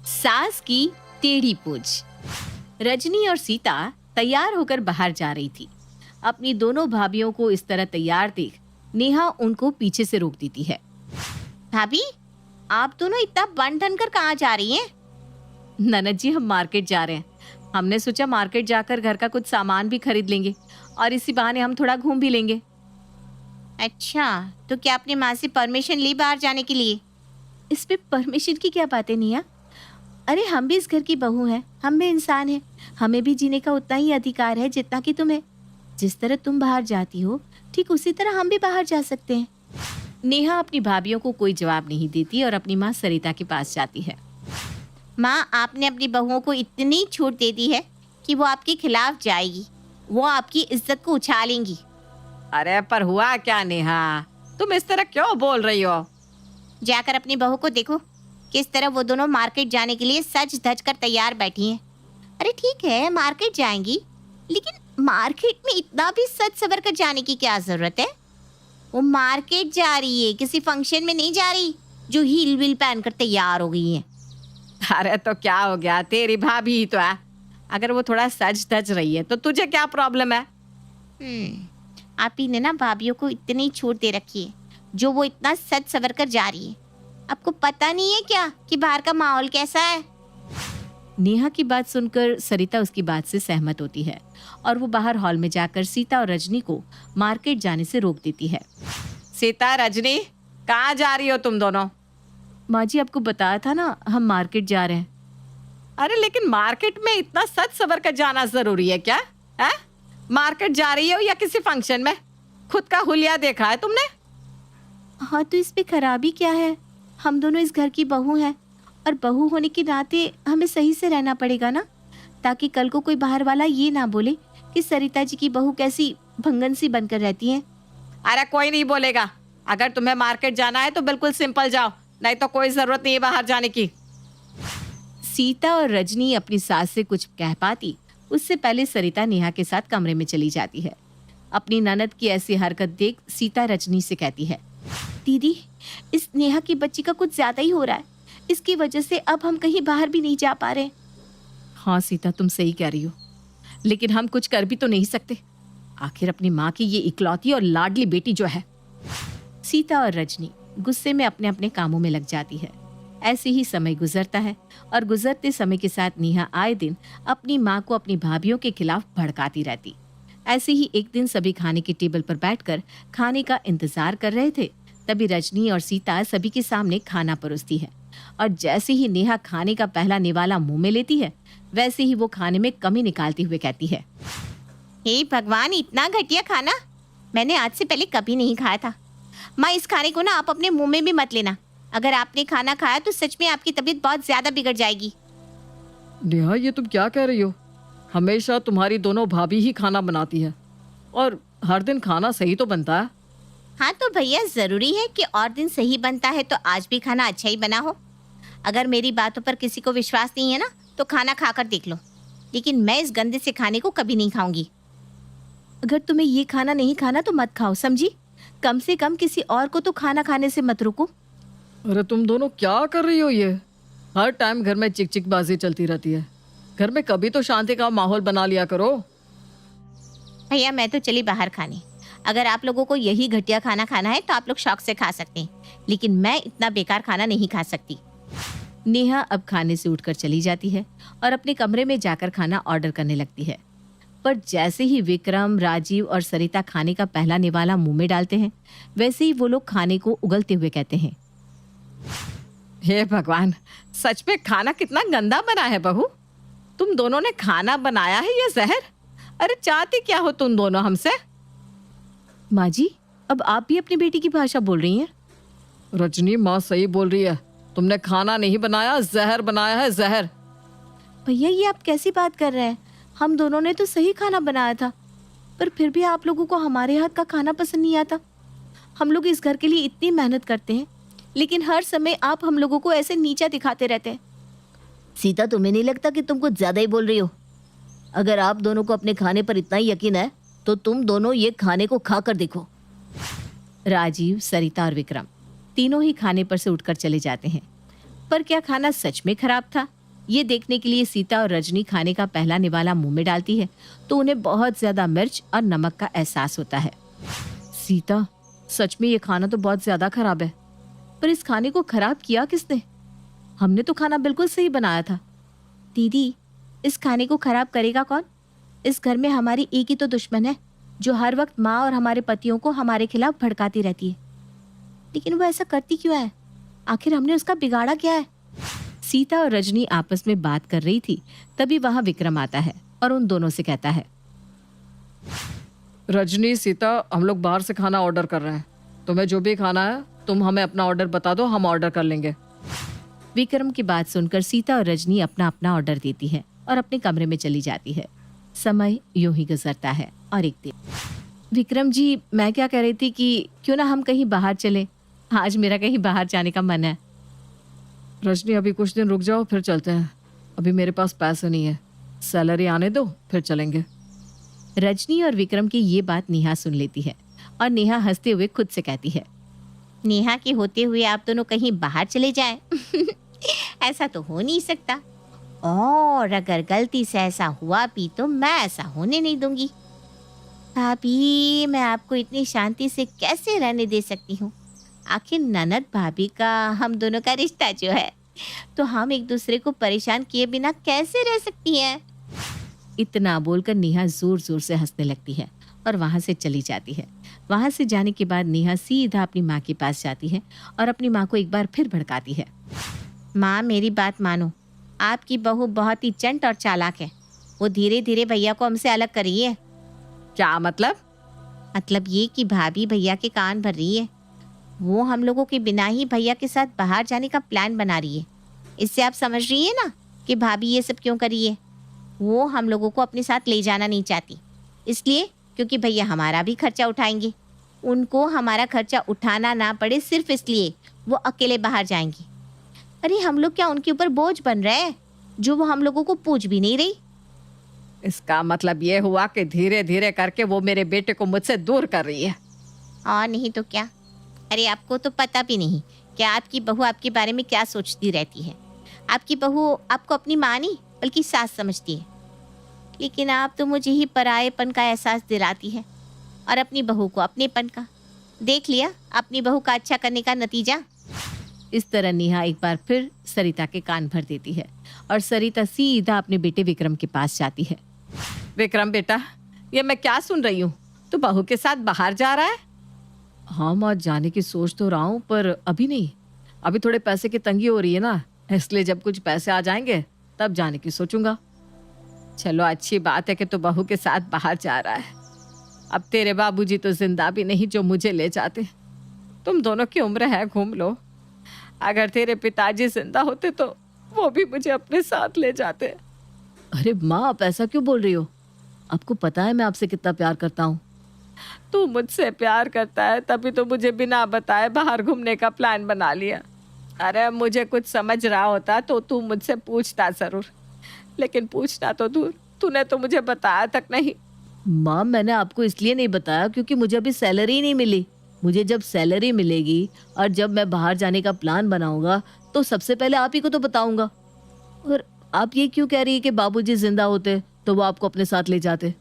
सास की टेढ़ी पूछ। रजनी और सीता तैयार होकर बाहर जा रही थी। अपनी दोनों भाभियों को इस तरह तैयार देख नेहा उनको पीछे से रोक देती है। भाभी, आप दोनों इतना बन ठन कर कहाँ जा रही हैं? ननद जी, हम मार्केट जा रहे हैं। हमने सोचा मार्केट जाकर घर का कुछ सामान भी खरीद लेंगे और इसी बहाने हम थोड़ा घूम भी लेंगे। अच्छा, तो क्या आपने माँ से परमिशन ली बाहर जाने के लिए? इस पे परमिशन की क्या बात है नेहा? अरे हम भी इस घर की बहू हैं, हम भी इंसान हैं। हमें भी जीने का उतना ही अधिकार है जितना कि तुम्हें। जिस तरह तुम बाहर जाती हो ठीक उसी तरह हम भी बाहर जा सकते हैं। नेहा अपनी भाभियों को कोई जवाब नहीं देती और अपनी माँ सरिता के पास जाती है। माँ, आपने अपनी बहुओं को इतनी छूट दे दी है कि वो आपके खिलाफ जाएगी। वो आपकी इज्जत को उछालेंगी। अरे पर हुआ क्या नेहा? तुम इस तरह क्यों बोल रही हो? जाकर अपनी बहू को देखो, किस तरह वो दोनों मार्केट जाने के लिए सज धज कर तैयार बैठी हैं। अरे ठीक है, मार्केट जाएंगी, लेकिन मार्केट में इतना भी सज सवर कर जाने की क्या जरूरत है? वो मार्केट जा रही है, किसी फंक्शन में नहीं जा रही जो हील व्हील पहन कर तैयार हो गई है। अरे तो क्या हो गया, तेरी भाभी ही तो है। अगर वो थोड़ा सज धज रही है तो तुझे क्या प्रॉब्लम है? आप ही ने ना भाभियों को इतनी छूट दे रखी है जो वो इतना सज सवर कर जा रही है। आपको पता नहीं है क्या कि बाहर का माहौल कैसा है? नेहा की बात सुनकर सरिता उसकी बात से सहमत होती है और वो बाहर हॉल में जाकर सीता और रजनी को मार्केट जाने से रोक देती है। सीता, रजनी, कहाँ जा रही हो तुम दोनों? माँ जी, आपको बताया था ना, हम मार्केट जा रहे हैं। अरे लेकिन मार्केट में इतना सज सवर कर जाना जरूरी है क्या है? मार्केट जा रही हो या किसी फंक्शन में? खुद का हुलिया देखा है तुमने? हाँ तो इस पे खराबी क्या है? हम दोनों इस घर की बहू हैं और बहू होने के नाते हमें सही से रहना पड़ेगा ना, ताकि कल को कोई बाहर वाला ये ना बोले कि सरिता जी की बहू कैसी भंगन सी बनकर रहती है। अरे कोई नहीं बोलेगा। अगर तुम्हें मार्केट जाना है तो बिल्कुल सिंपल जाओ, नहीं तो कोई जरूरत नहीं है बाहर जाने की। सीता और रजनी अपनी सास से कुछ कह पाती उससे पहले सरिता नेहा के साथ कमरे में चली जाती है। अपनी ननद की ऐसी हरकत देख सीता रजनी से कहती है, दीदी, इस नेहा की बच्ची का कुछ ज्यादा ही हो रहा है। इसकी वजह से अब हम कहीं बाहर भी नहीं जा पा रहे। हाँ सीता, तुम सही कह रही हो, लेकिन हम कुछ कर भी तो नहीं सकते। आखिर अपनी माँ की ये इकलौती और लाडली बेटी जो है। सीता और रजनी गुस्से में अपने अपने कामों में लग जाती है। ऐसे ही समय गुजरता है और गुजरते समय के साथ नेहा आए दिन अपनी माँ को अपनी भाभियों के खिलाफ भड़काती रहती। ऐसे ही एक दिन सभी खाने के टेबल पर बैठकर खाने का इंतजार कर रहे थे। तभी रजनी और सीता सभी के सामने खाना परोसती है और जैसे ही नेहा खाने का पहला निवाला मुंह में लेती है, वैसे ही वो खाने में कमी निकालते हुए कहती है, हे भगवान, इतना घटिया खाना मैंने आज से पहले कभी नहीं खाया था। माँ, इस खाने को ना आप अपने मुंह में भी मत लेना। अगर आपने खाना खाया तो सच में आपकी तबीयत बहुत ज्यादा बिगड़ जाएगी। नेहा, ये तुम क्या कह रही हो? हमेशा तुम्हारी दोनों भाभी ही खाना बनाती है और हर दिन खाना सही तो बनता है। हाँ तो भैया, जरूरी है कि और दिन सही बनता है तो आज भी खाना अच्छा ही बना हो। अगर मेरी बातों पर किसी को विश्वास नहीं है ना तो खाना खाकर देख लो, लेकिन मैं इस गंदे से खाने को कभी नहीं खाऊंगी। अगर तुम्हें ये खाना नहीं खाना तो मत खाओ, समझी? कम से कम किसी और को तो खाना खाने से मत रोको। अरे तुम दोनों क्या कर रही हो? ये हर टाइम घर में चिक चिक बाजी चलती रहती है। घर में कभी तो शांति का माहौल बना लिया करो। भैया, मैं तो चली बाहर खाने। अगर आप लोगों को यही घटिया खाना खाना है तो आप लोग शौक से खा सकते हैं, लेकिन मैं इतना बेकार खाना नहीं खा सकती। नेहा अब खाने से उठकर चली जाती है और अपने कमरे में जाकर खाना ऑर्डर करने लगती है। पर जैसे ही विक्रम, राजीव और सरिता खाने का पहला निवाला मुंह में डालते हैं, वैसे ही वो लोग खाने को उगलते हुए कहते हैं, हे भगवान, सच में खाना कितना गंदा बना है बहू। तुम दोनों ने खाना बनाया है या जहर? अरे चाहती क्या हो तुम दोनों हमसे? माँ जी, अब आप भी अपनी बेटी की भाषा बोल रही हैं। रजनी, माँ सही बोल रही है। तुमने खाना नहीं बनाया, जहर बनाया है, जहर। भैया, ये आप कैसी बात कर रहे हैं? हम दोनों ने तो सही खाना बनाया था, पर फिर भी आप लोगों को हमारे हाथ का खाना पसंद नहीं आता। हम लोग इस घर के लिए इतनी मेहनत करते हैं, लेकिन हर समय आप हम लोगों को ऐसे नीचा दिखाते रहते हैं। सीता, तुम्हें नहीं लगता कि तुम कुछ ज्यादा ही बोल रही हो? अगर आप दोनों को अपने खाने पर इतना ही यकीन है तो तुम दोनों ये खाने को खा कर देखो। राजीव, सरिता और विक्रम तीनों ही खाने पर से उठकर चले जाते हैं। पर क्या खाना सच में खराब था ये देखने के लिए सीता और रजनी खाने का पहला निवाला मुंह में डालती है तो उन्हें बहुत ज्यादा मिर्च और नमक का एहसास होता है। सीता, सच में ये खाना तो बहुत ज्यादा खराब है, पर इस खाने को खराब किया किसने? हमने तो खाना बिल्कुल सही बनाया था। दीदी, इस खाने को खराब करेगा कौन? इस घर में हमारी एक ही तो दुश्मन है जो हर वक्त माँ और हमारे पतियों को हमारे खिलाफ भड़काती रहती है। लेकिन वो ऐसा करती क्यों है? आखिर हमने उसका बिगाड़ा क्या है? सीता और रजनी आपस में बात कर रही थी, तभी वहां विक्रम आता है और उन दोनों से कहता है, रजनी, सीता, हम लोग बाहर से खाना ऑर्डर कर रहे हैं। तुम्हें जो भी खाना है तुम हमें अपना ऑर्डर बता दो, हम ऑर्डर कर लेंगे। विक्रम की बात सुनकर सीता और रजनी अपना अपना ऑर्डर देती है और अपने कमरे में चली जाती है। समय यूं ही गुजरता है और एक दिन, विक्रम जी, मैं क्या कह रही थी कि क्यों ना हम कहीं बाहर चले। आज मेरा कहीं बाहर जाने का मन है। रजनी, अभी कुछ दिन रुक जाओ, फिर चलते हैं। अभी मेरे पास पैसे नहीं है, सैलरी आने दो फिर चलेंगे। रजनी और विक्रम की ये बात नेहा सुन लेती है और नेहा हंसते हुए खुद से कहती है, नेहा के होते हुए आप दोनों कहीं बाहर चले जाएं। ऐसा तो हो नहीं सकता, और अगर गलती से ऐसा हुआ भी तो मैं ऐसा होने नहीं दूंगी। भाभी, मैं आपको इतनी शांति से कैसे रहने दे सकती हूँ? आखिर ननद भाभी का हम दोनों का रिश्ता जो है, तो हम एक दूसरे को परेशान किए बिना कैसे रह सकती हैं? इतना बोलकर नेहा जोर जोर से हंसने लगती है और वहां से चली जाती है। वहां से जाने के बाद नेहा सीधा अपनी माँ के पास जाती है और अपनी माँ को एक बार फिर भड़काती है। माँ, मेरी बात मानो, आपकी बहू बहुत ही चंट और चालाक है। वो धीरे धीरे भैया को हमसे अलग कर रही है। क्या मतलब? मतलब ये कि भाभी भैया के कान भर रही है। वो हम लोगों के बिना ही भैया के साथ बाहर जाने का प्लान बना रही है। इससे आप समझ रही है ना कि भाभी ये सब क्यों कर रही है? वो हम लोगों को अपने साथ ले जाना नहीं चाहती, इसलिए क्योंकि भैया हमारा भी खर्चा उठाएंगे। उनको हमारा खर्चा उठाना ना पड़े सिर्फ इसलिए वो अकेले बाहर जाएंगी। अरे हम लोग क्या उनके ऊपर बोझ बन रहे हैं जो वो हम लोगों को पूछ भी नहीं रही? इसका मतलब ये हुआ कि धीरे धीरे करके वो मेरे बेटे को मुझसे दूर कर रही है। और नहीं तो क्या। अरे आपको तो पता भी नहीं कि आपकी बहू आपके बारे में क्या सोचती रहती है। आपकी बहू आपको अपनी माँ नहीं बल्कि सास समझती है। लेकिन आप तो मुझे ही पराएपन का एहसास दिलाती है और अपनी बहू को अपनेपन का। देख लिया अपनी बहू का अच्छा करने का नतीजा। इस तरह नेहा एक बार फिर सरिता के कान भर देती है और सरिता सीधा अपने बेटे विक्रम के पास जाती है। विक्रम बेटा, ये मैं क्या सुन रही हूँ? तू बहू के साथ बाहर जा रहा है? हाँ माँ, जाने की सोच तो रहा हूँ, पर अभी नहीं। अभी थोड़े पैसे की तंगी हो रही है ना, इसलिए जब कुछ पैसे आ जाएंगे तब जाने की सोचूंगा। चलो, अच्छी बात है कि तू बहू के साथ बाहर जा रहा है। अब तेरे बाबूजी तो जिंदा भी नहीं जो मुझे ले जाते। तुम दोनों की उम्र है, घूम लो। अगर तेरे पिताजी जिंदा होते तो वो भी मुझे अपने साथ ले जाते। अरे माँ, आप ऐसा क्यों बोल रही हो? आपको पता है मैं आपसे कितना प्यार करता हूँ। तू मुझसे प्यार करता है तभी तो मुझे बिना बताए बाहर घूमने का प्लान बना लिया। अरे मुझे कुछ समझ रहा होता तो तू मुझसे पूछता जरूर, लेकिन पूछना तो दूर, तूने तो मुझे बताया तक नहीं। माँ, मैंने आपको इसलिए नहीं बताया क्योंकि मुझे अभी सैलरी ही नहीं मिली। मुझे जब सैलरी मिलेगी और जब मैं बाहर जाने का प्लान बनाऊंगा तो सबसे पहले आप ही को तो बताऊंगा। और आप ये क्यों कह रही है कि बाबूजी जिंदा होते तो वो आपको अपने साथ ले जाते?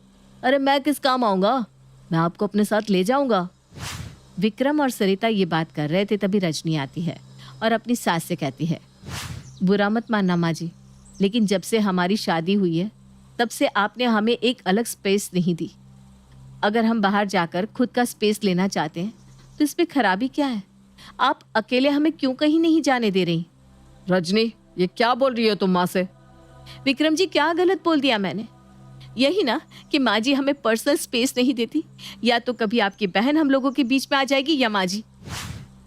अरे मैं किस काम आऊंगा? मैं आपको अपने साथ ले जाऊंगा। विक्रम और सरिता ये बात कर रहे थे तभी रजनी आती है और अपनी सास से कहती है, बुरा मत मानना माँ जी, लेकिन जब से हमारी शादी हुई है तब से आपने हमें एक अलग स्पेस नहीं दी। अगर हम बाहर जाकर खुद का स्पेस लेना चाहते हैं तो इसमें खराबी क्या है? आप अकेले हमें क्यों कहीं नहीं जाने दे रही? रजनी, ये क्या बोल रही हो तुम माँ से? विक्रम जी, क्या गलत बोल दिया मैंने? यही ना कि माँ जी हमें पर्सनल स्पेस नहीं देती, या तो कभी आपकी बहन हम लोगों के बीच में आ जाएगी या माँ जी।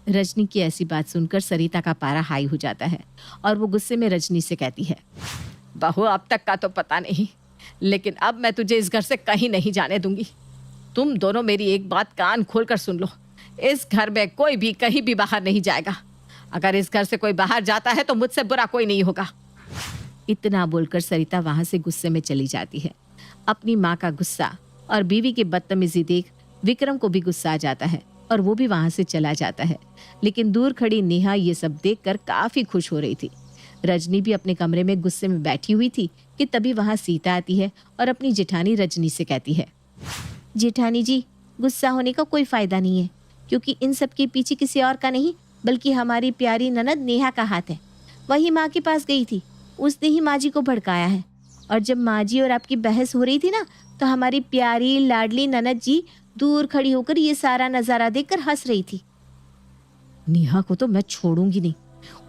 रजनी की ऐसी बात सुनकर सरिता का पारा हाई हो जाता है और वो गुस्से में रजनी से कहती है, बहू अब तक का तो पता नहीं, लेकिन अब मैं तुझे इस घर से कहीं नहीं जाने दूंगी। तुम दोनों मेरी एक बात कान खोलकर सुन लो, इस घर में कोई भी कहीं भी बाहर नहीं जाएगा। अगर इस घर से कोई बाहर जाता है तो मुझसे बुरा कोई नहीं होगा। इतना बोलकर सरिता वहां से गुस्से में चली जाती है। अपनी माँ का गुस्सा और बीवी की बदतमीजी देख विक्रम को भी गुस्सा आ जाता है और वो भी वहां से चला जाता है। लेकिन दूर खड़ी नेहा ये सब देखकर काफी खुश हो रही थी। रजनी भी अपने कमरे में गुस्से में बैठी हुई थी कि तभी वहां सीता आती है और अपनी जेठानी रजनी से कहती है, जेठानी जी, गुस्सा होने का कोई फायदा नहीं है, क्योंकि इन सब के पीछे किसी और का नहीं बल्कि हमारी प्यारी ननद नेहा का हाथ है। वही माँ के पास गई थी, उसने ही माँ जी को भड़काया है। और जब माँ जी और आपकी बहस हो रही थी ना, तो हमारी प्यारी लाडली ननद जी दूर खड़ी होकर ये सारा नजारा देखकर हंस रही थी। नेहा को तो मैं छोड़ूंगी नहीं,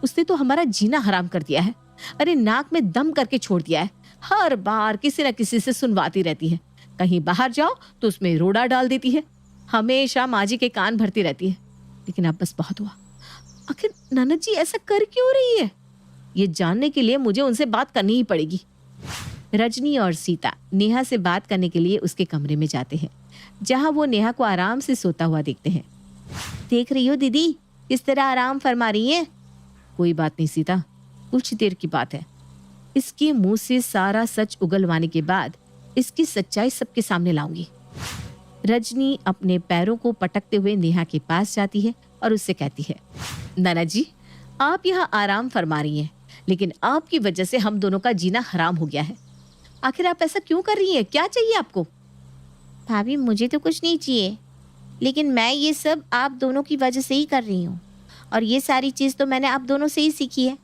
उसने तो हमारा जीना हराम कर दिया है। अरे नाक में दम करके छोड़ दिया है। हर बार किसी न किसी से सुनवाती रहती है, कहीं बाहर जाओ तो उसमें रोड़ा डाल देती है, हमेशा माँ जी के कान भरती रहती है। लेकिन अब बस बहुत हुआ। आखिर ननद जी ऐसा कर क्यों रही है, ये जानने के लिए मुझे उनसे बात करनी ही पड़ेगी। रजनी और सीता नेहा से बात करने के लिए उसके कमरे में जाते हैं, जहां वो नेहा को आराम से सोता हुआ देखते हैं। देख रही हो दीदी, किस तरह आराम फरमा रही है। कोई बात नहीं सीता, कुछ देर की बात है। इसके मुंह से सारा सच उगलवाने के बाद इसकी सच्चाई सबके सामने लाऊंगी। रजनी अपने पैरों को पटकते हुए नेहा के पास जाती है और उससे कहती है, नाना जी, आप यहाँ आराम फरमा रही हैं, लेकिन आपकी वजह से हम दोनों का जीना हराम हो गया है। आखिर आप ऐसा क्यों कर रही हैं? क्या चाहिए आपको? भाभी, मुझे तो कुछ नहीं चाहिए, लेकिन मैं ये सब आप दोनों की वजह से ही कर रही हूँ। और ये सारी चीज़ तो मैंने आप दोनों से ही सीखी है।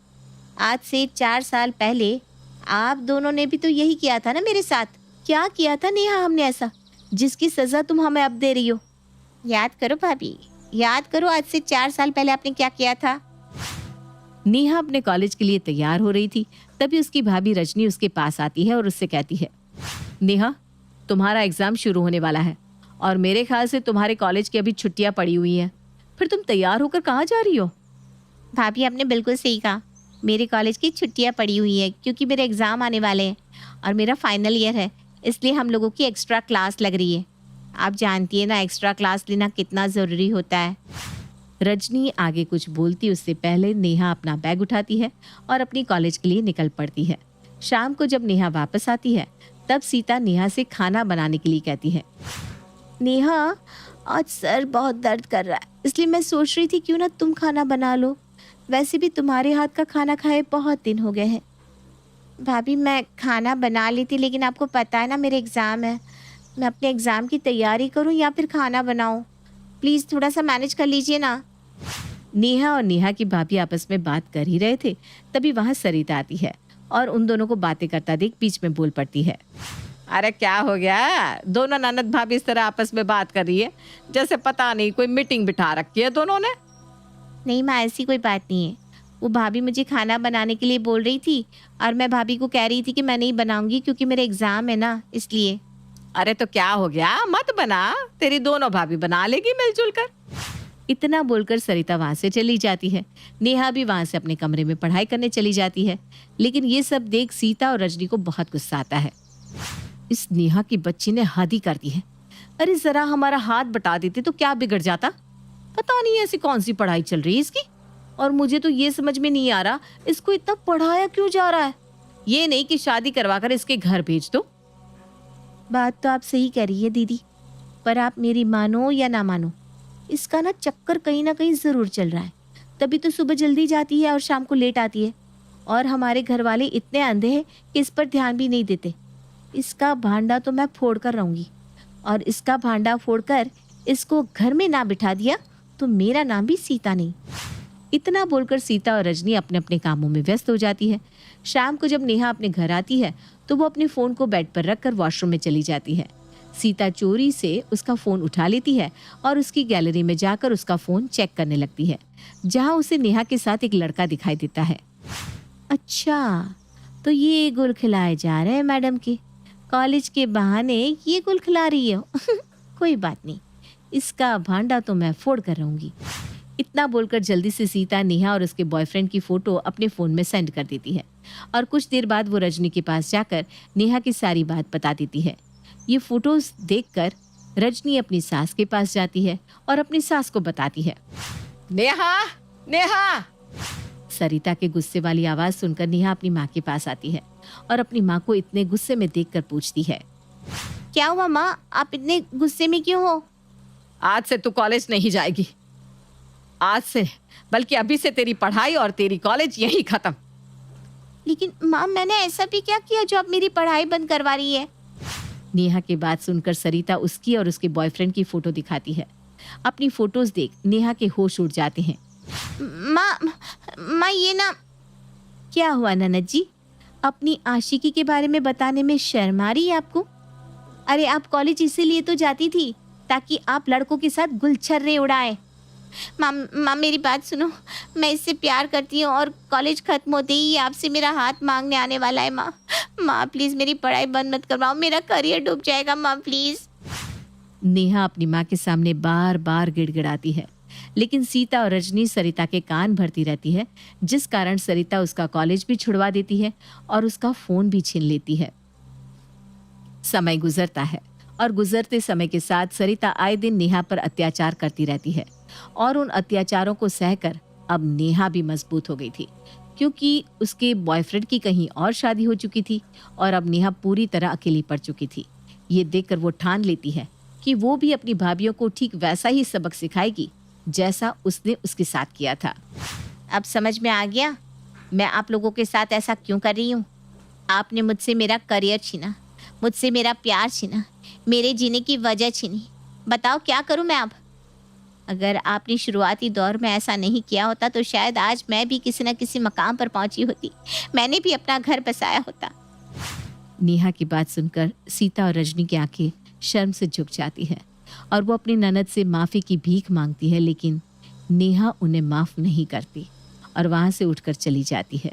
आज से 4 साल पहले आप दोनों ने भी तो यही किया था ना मेरे साथ। क्या किया था नेहा हमने ऐसा, जिसकी सज़ा तुम हमें अब दे रही हो? याद करो भाभी, याद करो, आज से 4 साल पहले आपने क्या किया था। नेहा अपने कॉलेज के लिए तैयार हो रही थी, तभी उसकी भाभी रजनी उसके पास आती है और उससे कहती है, नेहा, तुम्हारा एग्जाम शुरू होने वाला है और मेरे ख्याल से तुम्हारे कॉलेज की अभी छुट्टियां पड़ी हुई हैं, फिर तुम तैयार होकर कहाँ जा रही हो? भाभी, आपने बिल्कुल सही कहा, मेरे कॉलेज की छुट्टियां पड़ी हुई है क्योंकि मेरे एग्ज़ाम आने वाले हैं और मेरा फाइनल ईयर है, इसलिए हम लोगों की एक्स्ट्रा क्लास लग रही है। आप जानती है ना, एक्स्ट्रा क्लास लेना कितना ज़रूरी होता है। रजनी आगे कुछ बोलती उससे पहले नेहा अपना बैग उठाती है और अपनी कॉलेज के लिए निकल पड़ती है। शाम को जब नेहा वापस आती है, तब सीता नेहा से खाना बनाने के लिए कहती है, नेहा, आज सर बहुत दर्द कर रहा है, इसलिए मैं सोच रही थी क्यों ना तुम खाना बना लो। वैसे भी तुम्हारे हाथ का खाना खाए बहुत दिन हो गए हैं। भाभी, मैं खाना बना लेती, लेकिन आपको पता है ना मेरे एग्ज़ाम है। मैं अपने एग्ज़ाम की तैयारी करूं या फिर खाना बनाऊं? प्लीज़ थोड़ा सा मैनेज कर लीजिए ना। नेहा और नेहा की भाभी आपस में बात कर ही रहे थे, तभी वहां सरिता आती है और उन दोनों को बातें करता देख बीच में बोल पड़ती है, अरे क्या हो गया? दोनों ननद भाभी इस तरह आपस में बात कर रही है जैसे पता नहीं कोई मीटिंग बिठा रखी है दोनों ने। नहीं माँ, ऐसी कोई बात नहीं है। वो भाभी मुझे खाना बनाने के लिए बोल रही थी और मैं भाभी को कह रही थी कि मैं नहीं बनाऊंगी क्योंकि मेरे एग्ज़ाम है ना, इसलिए। अरे तो क्या हो गया, मत बना, तेरी दोनों भाभी बना लेगी मिलजुल कर। इतना बोलकर सरिता वहां से चली जाती है। नेहा भी वहां से अपने कमरे में पढ़ाई करने चली जाती है। लेकिन ये सब देख सीता और रजनी को बहुत गुस्सा आता है। इस नेहा की बच्ची ने हद ही कर दी है। अरे जरा हमारा हाथ बटा देते तो क्या बिगड़ जाता? पता नहीं ऐसी कौन सी पढ़ाई चल रही है इसकी, और मुझे तो ये समझ में नहीं आ रहा इसको इतना पढ़ाया क्यों जा रहा है। ये नहीं कि शादी करवा कर इसके घर भेज दो। बात तो आप सही कह रही है दीदी, पर आप मेरी मानो या ना मानो, इसका ना चक्कर कहीं ना कहीं ज़रूर चल रहा है। तभी तो सुबह जल्दी जाती है और शाम को लेट आती है। और हमारे घर वाले इतने अंधे हैं कि इस पर ध्यान भी नहीं देते। इसका भांडा तो मैं फोड़ कर रहूँगी, और इसका भांडा फोड़कर इसको घर में ना बिठा दिया तो मेरा नाम भी सीता नहीं। इतना बोलकर सीता और रजनी अपने अपने कामों में व्यस्त हो जाती है। शाम को जब नेहा अपने घर आती है तो वो अपने फ़ोन को बेड पर रखकर वॉशरूम में चली जाती है। सीता चोरी से उसका फ़ोन उठा लेती है और उसकी गैलरी में जाकर उसका फ़ोन चेक करने लगती है, जहां उसे नेहा के साथ एक लड़का दिखाई देता है। अच्छा, तो ये गुल खिलाए जा रहे हैं मैडम के, कॉलेज के बहाने ये गुल खिला रही हो। कोई बात नहीं, इसका भांडा तो मैं फोड़ कर रहूंगी। इतना बोलकर जल्दी से सीता नेहा और उसके बॉयफ्रेंड की फोटो अपने फ़ोन में सेंड कर देती है और कुछ देर बाद वो रजनी के पास जाकर नेहा की सारी बात बता देती है। ये फोटोज देखकर रजनी अपनी सास के पास जाती है और अपनी सास को बताती है। नेहा, नेहा! सरिता के गुस्से वाली आवाज सुनकर नेहा अपनी माँ के पास आती है और अपनी माँ को इतने गुस्से में देखकर पूछती है, क्या हुआ माँ, आप इतने गुस्से में क्यों हो? आज से तू कॉलेज नहीं जाएगी। आज से, बल्कि अभी से तेरी पढ़ाई और तेरी कॉलेज यहीं खत्म। लेकिन माँ मैंने ऐसा भी क्या किया जो अब मेरी पढ़ाई बंद करवा रही है? नेहा की बात सुनकर सरिता उसकी और उसके बॉयफ्रेंड की फोटो दिखाती है। अपनी फोटोज देख नेहा के होश उड़ जाते हैं। माँ ये ना, क्या हुआ ननद जी, अपनी आशिकी के बारे में बताने में शर्म आ रही है आपको? अरे आप कॉलेज इसीलिए तो जाती थी ताकि आप लड़कों के साथ गुलछर्रे उड़ाए। माँ मेरी बात सुनो, मैं इससे प्यार करती हूँ और कॉलेज खत्म होते ही ये आपसे मेरा हाथ मांगने आने वाला है। माँ प्लीज़ मेरी पढ़ाई बंद मत करवाओ, मेरा करियर डूब जाएगा माँ प्लीज़। नेहा अपनी माँ के सामने बार बार गिड़गिड़ाती है, लेकिन सीता और रजनी सरिता के कान भरती रहती है, जिस कारण सरिता उसका कॉलेज भी छुड़वा देती है और उसका फोन भी छीन लेती है। समय गुजरता है और गुजरते समय के साथ सरिता आए दिन नेहा पर अत्याचार करती रहती है और उन अत्याचारों को सहकर अब नेहा भी मजबूत हो गई थी, क्योंकि उसके बॉयफ्रेंड की कहीं और शादी हो चुकी थी और अब नेहा पूरी तरह अकेली पड़ चुकी थी। ये देखकर वो ठान लेती है कि वो भी अपनी भाभियों को ठीक वैसा ही सबक सिखाएगी जैसा उसने उसके साथ किया था। अब समझ में आ गया मैं आप लोगों के साथ ऐसा क्यों कर रही हूँ। आपने मुझसे मेरा करियर छीना, मुझसे मेरा प्यार छीना, मेरे जीने की वजह छीनी। बताओ क्या करूँ मैं अब? अगर आपने शुरुआती दौर में ऐसा नहीं किया होता तो शायद आज मैं भी किसी न किसी मकाम पर पहुंची होती, मैंने भी अपना घर बसाया होता। नेहा की बात सुनकर सीता और रजनी की आंखें शर्म से झुक जाती है और वो अपनी ननद से माफ़ी की भीख मांगती है, लेकिन नेहा उन्हें माफ़ नहीं करती और वहाँ से उठकर चली जाती है।